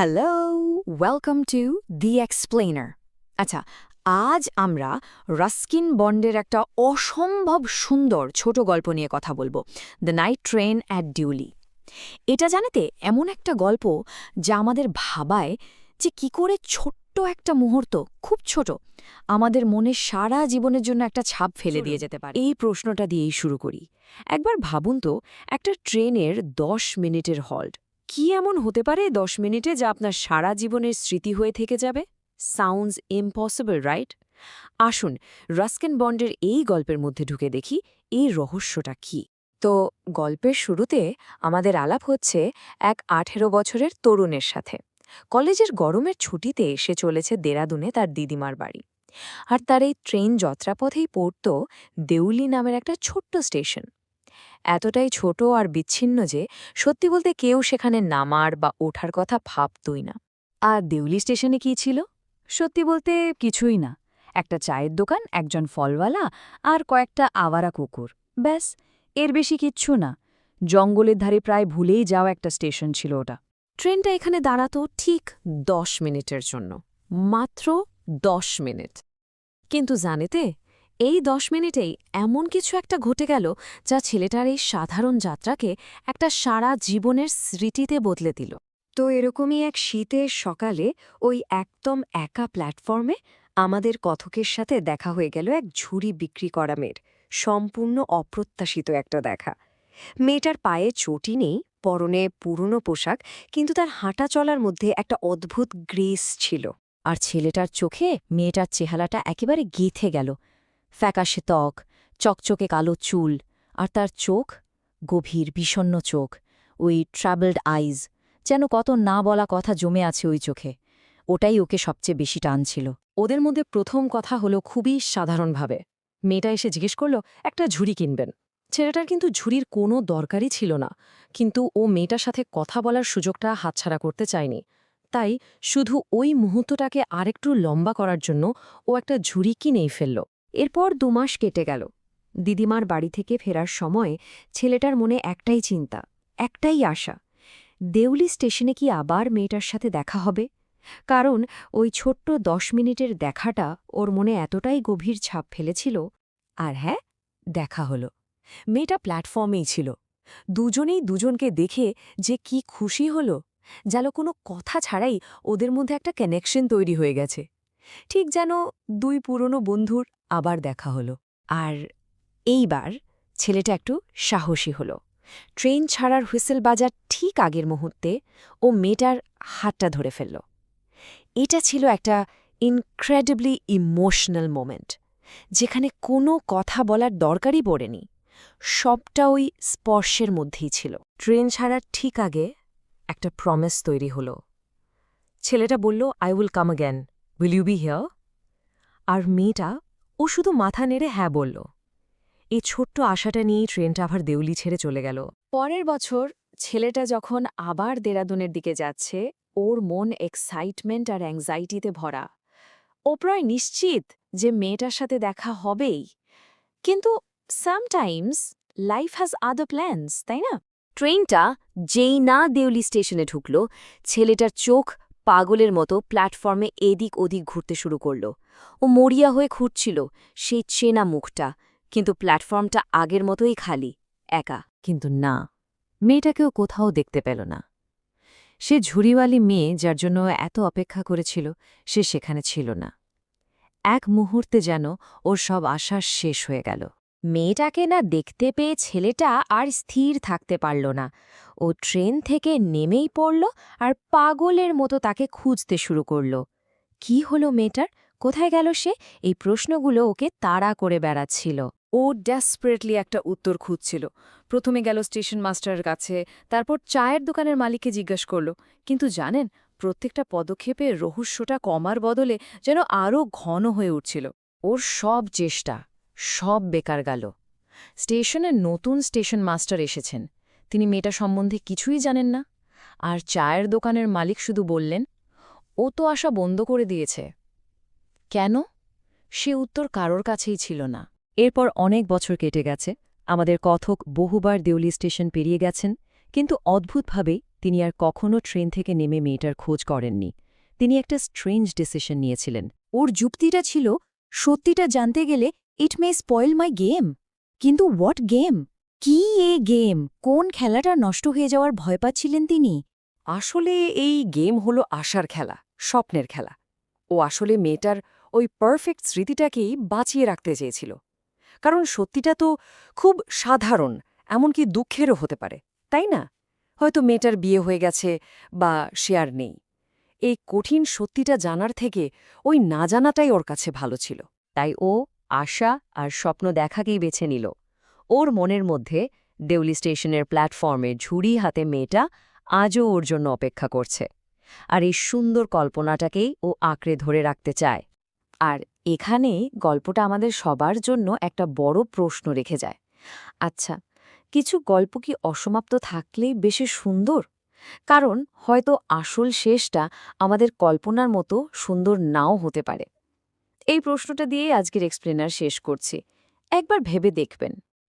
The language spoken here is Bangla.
Hello, welcome to the explainer. আচ্ছা, আজ আমরা রাস্কিন বন্ডের একটা অসম্ভব সুন্দর ছোট গল্প নিয়ে কথা বলবো, the night train at duly. এটা জানাতে এমন একটা গল্প যা আমাদের ভাবায় যে কি করে ছোট্ট একটা মুহূর্ত, খুব ছোট, আমাদের মনে সারা জীবনের জন্য একটা ছাপ ফেলে দিয়ে যেতে পারে। এই প্রশ্নটা দিয়েই শুরু করি। একবার ভাবুন তো, একটা ট্রেনের ১০ মিনিটের হল্ট কি এমন হতে পারে ১০ মিনিটে যা আপনার সারা জীবনের স্মৃতি হয়ে থেকে যাবে? Sounds impossible, right? আসুন রাস্কিন বন্ডের এই গল্পের মধ্যে ঢুকে দেখি এই রহস্যটা কি। তো গল্পের শুরুতে আমাদের আলাপ হচ্ছে এক ১৮ বছরের তরুণের সাথে। কলেজের গরমের ছুটিতে সে চলেছে দেরাদুনে তার দিদিমার বাড়ি। আর তার এই ট্রেন যাত্রাপথেই পড়ত দেউলি নামের একটা ছোট্ট স্টেশন। এতটাই ছোট আর বিচ্ছিন্ন যে সত্যি বলতে কেউ সেখানে নামার বা ওঠার কথা ভাবতই না। আর দেউলি স্টেশনে কি ছিল? সত্যি বলতে কিছুই না। একটা চায়ের দোকান, একজন ফলওয়ালা আর কয়েকটা আওয়ারা কুকুর, ব্যাস। এর বেশি কিচ্ছু না। জঙ্গলের ধারে প্রায় ভুলেই যাওয়া একটা স্টেশন ছিল ওটা। ট্রেনটা এখানে দাঁড়াতো ঠিক ১০ মিনিটের জন্য, মাত্র ১০ মিনিট। কিন্তু জানেতে, এই ১০ মিনিটেই এমন কিছু একটা ঘটে গেল যা ছেলেটার এই সাধারণ যাত্রাকে একটা সারা জীবনের স্মৃতিতে বদলে দিল। তো এরকমই এক শীতের সকালে ওই একদম একা প্ল্যাটফর্মে আমাদের কথকের সাথে দেখা হয়ে গেল এক ঝুড়ি বিক্রি করা মেয়ের। সম্পূর্ণ অপ্রত্যাশিত একটা দেখা। মেয়েটার পায়ে চটি নেই, পরনে পুরনো পোশাক, কিন্তু তার হাঁটা চলার মধ্যে একটা অদ্ভুত গ্রেস ছিল। আর ছেলেটার চোখে মেয়েটার চেহারাটা একেবারে গেঁথে গেল। ফ্যাকাশে ত্বক, চকচকে কালো চুল, আর তার চোখ, গভীর বিষণ্ণ চোখ, ওই ট্রাভেলড আইজ, যেন কত না বলা কথা জমে আছে ওই চোখে। ওটাই ওকে সবচেয়ে বেশি টানছিল। ওদের মধ্যে প্রথম কথা হলো খুবই সাধারণভাবে। মেয়েটা এসে জিজ্ঞেস করল একটা ঝুড়ি কিনবেন। ছেলেটার কিন্তু ঝুড়ির কোনো দরকারই ছিল না, কিন্তু ও মেয়েটার সাথে কথা বলার সুযোগটা হাতছাড়া করতে চায়নি। তাই শুধু ওই মুহূর্তটাকে আরেকটু লম্বা করার জন্য ও একটা ঝুড়ি কিনেই ফেলল। এরপর ২ মাস কেটে গেল। দিদিমার বাড়ি থেকে ফেরার সময় ছেলেটার মনে একটাই চিন্তা, একটাই আশা, দেউলি স্টেশনে কি আবার মেয়েটার সাথে দেখা হবে? কারণ ওই ছোট্ট ১০ মিনিটের দেখাটা ওর মনে এতটাই গভীর ছাপ ফেলেছিল। আর হ্যাঁ, দেখা হলো। মেয়েটা প্ল্যাটফর্মেই ছিল। দুজনেই দুজনকে দেখে যে কি খুশি হল, যেন কোনো কথা ছাড়াই ওদের মধ্যে একটা কানেকশন তৈরি হয়ে গেছে। ঠিক যেন ২ পুরনো বন্ধুর আবার দেখা হলো। আর এইবার ছেলেটা একটু সাহসী হল। ট্রেন ছাড়ার হুইসেল বাজার ঠিক আগের মুহূর্তে ও মেয়েটার হাতটা ধরে ফেলল। এটা ছিল একটা ইনক্রেডিবলি ইমোশনাল মোমেন্ট, যেখানে কোনো কথা বলার দরকারই পড়েনি। সবটা ওই স্পর্শের মধ্যেই ছিল। ট্রেন ছাড়ার ঠিক আগে একটা প্রমিস তৈরি হল। ছেলেটা বলল, I will come again, will you be here? আর মেয়েটা, ও শুধু মাথা নেড়ে হ্যাঁ বলল। এই ছোট্ট আশাটা নিয়েই ট্রেনটা আবার দেউলি ছেড়ে চলে গেল। পরের বছর ছেলেটা যখন আবার দেরাদুনের দিকে যাচ্ছে, ওর মন এক্সাইটমেন্ট আর অ্যাংজাইটিতে ভরা। ও প্রায় নিশ্চিত যে মেয়েটার সাথে দেখা হবেই। কিন্তু sometimes life has other plans, তাই না? ট্রেনটা যেই না দেউলি স্টেশনে ঢুকল, ছেলেটার চোখ পাগলের মতো প্ল্যাটফর্মে এদিক ওদিক ঘুরতে শুরু করল। ও মরিয়া হয়ে খুঁজছিল সেই চেনা মুখটা, কিন্তু প্ল্যাটফর্মটা আগের মতোই খালি, একা। কিন্তু না, মেয়েটাকেও কোথাও দেখতে পেল না। সে ঝুড়িওয়ালি মেয়ে যার জন্য এত অপেক্ষা করেছিল, সে সেখানে ছিল না। এক মুহূর্তে যেন ওর সব আশা শেষ হয়ে গেল। মেয়েটাকে না দেখতে পেয়ে ছেলেটা আর স্থির থাকতে পারল না। ও ট্রেন থেকে নেমেই পড়ল আর পাগলের মতো তাকে খুঁজতে শুরু করল। কি হলো মেয়েটার? কোথায় গেল সে? এই প্রশ্নগুলো ওকে তাড়া করে বেড়াচ্ছিল। ও ডেসপারেটলি একটা উত্তর খুঁজছিল। প্রথমে গেল স্টেশন মাস্টারের কাছে, তারপর চায়ের দোকানের মালিককে জিজ্ঞাসা করল। কিন্তু জানেন, প্রত্যেকটা পদক্ষেপে রহস্যটা কমার বদলে যেন আরও ঘন হয়ে উঠছিল। ওর সব চেষ্টা, সব বেকার গেল। স্টেশনের নতুন স্টেশন মাস্টার এসেছেন। তিনি মেয়েটা সম্বন্ধে কিছুই জানেন না। আর চায়ের দোকানের মালিক শুধু বললেন, ও তো আসা বন্ধ করে দিয়েছে। কেন? সে উত্তর কারোর কাছেই ছিল না। এরপর অনেক বছর কেটে গেছে। আমাদের কথক বহুবার দেউলি স্টেশন পেরিয়ে গেছেন, কিন্তু অদ্ভুতভাবেই তিনি আর কখনো ট্রেন থেকে নেমে মেয়েটার খোঁজ করেননি। তিনি একটা স্ট্রেঞ্জ ডিসিশন নিয়েছিলেন। ওর যুক্তিটা ছিল, সত্যিটা জানতে গেলে ইট মে স্পয়েল মাই গেম। কিন্তু হোয়াট গেম? কি এ গেম? কোন খেলাটা নষ্ট হয়ে যাওয়ার ভয় পাচ্ছিলেন তিনি? আসলে এই গেম হলো আশার খেলা, স্বপ্নের খেলা। ও আসলে মেয়েটার ওই পারফেক্ট স্মৃতিটাকেই বাঁচিয়ে রাখতে চেয়েছিল। কারণ সত্যিটা তো খুব সাধারণ, এমনকি দুঃখেরও হতে পারে, তাই না? হয়তো মেয়েটার বিয়ে হয়ে গেছে বা সে আর নেই। এই কঠিন সত্যিটা জানার থেকে ওই না জানাটাই ওর কাছে ভালো ছিল। তাই ও আশা আর স্বপ্ন দেখাকেই বেছে নিল। ওর মনের মধ্যে দেউলি স্টেশনের প্ল্যাটফর্মে ঝুড়ি হাতে মেয়েটা আজও ওর জন্য অপেক্ষা করছে। আর এই সুন্দর কল্পনাটাকেই ও আঁকড়ে ধরে রাখতে চায়। আর এখানেই গল্পটা আমাদের সবার জন্য একটা বড় প্রশ্ন রেখে যায়। আচ্ছা, কিছু গল্প কি অসমাপ্ত থাকলেই বেশি সুন্দর? কারণ হয়তো আসল শেষটা আমাদের কল্পনার মতো সুন্দর নাও হতে পারে। এই প্রশ্নটা দিয়েই আজকের এক্সপ্লেনার শেষ করছি। একবার ভেবে দেখবেন,